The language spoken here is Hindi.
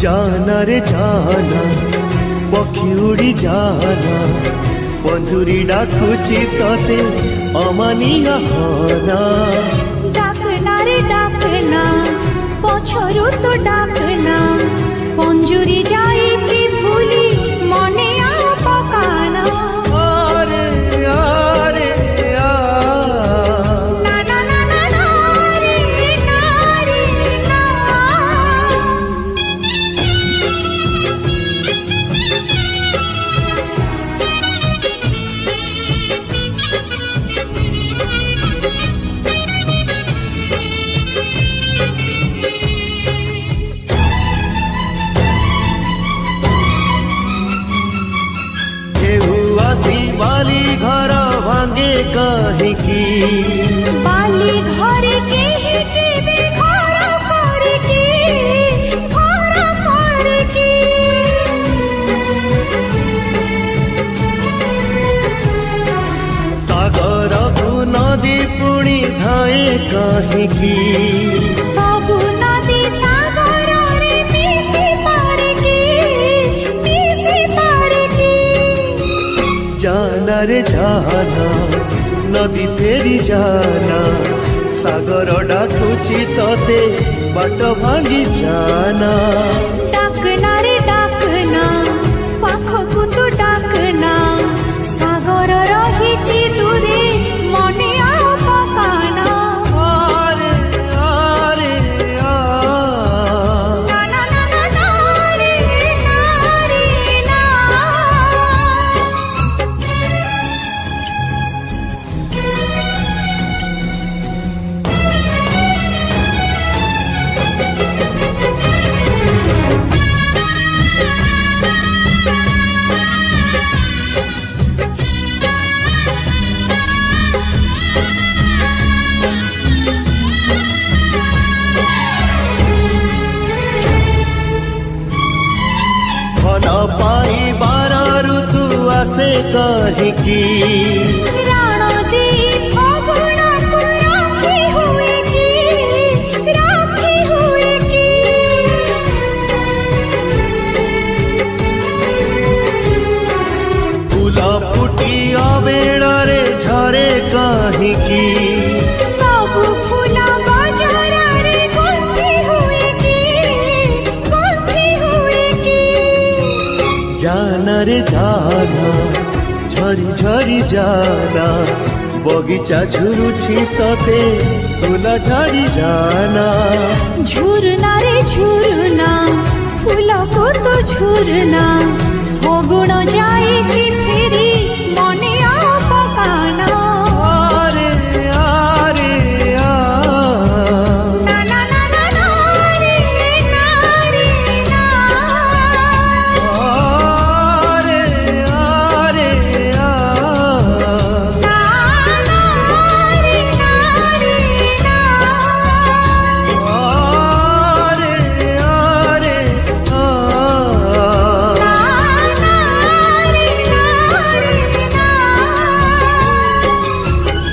जाना रे जाना पक्षी उड़ी जाना पंजुरी डाकुची तते अमानिया होना डाकना रे डाकना पछरु तो डाकना पंजुरी जाइची फुली मने आ पकाना आरे आरे आ ना ना ना ना ना रे ना रे ना बाली घर भांगे कहीं की बाली घरे के ही केबे घर करे की सागर को नदी पुणी धाए कहीं की सबु नदी सागर रे मिसी पारे की जाना रे जाना नदी तेरी जाना सागर डाकुची तते बाट भांगी जाना डाकना रे डाकना पाखकु तू डाकना सागर रहिची दूरे मने आ पकाना आरे आरे आ ना ना ना ना ना रे ना मन पाई बार ऋतु आसे कहीं की राण दी फगुण को राखी हुए की फूल फुटी अबेड़े झरे कहीं की सब फूल बाजार रे गुंथी हुए की जाना रे जाना झरी झरी जाना बगीचा झुरुछि तते फूल झरी जाना झुरना रे झुरना फूल को तो झुरना फगुण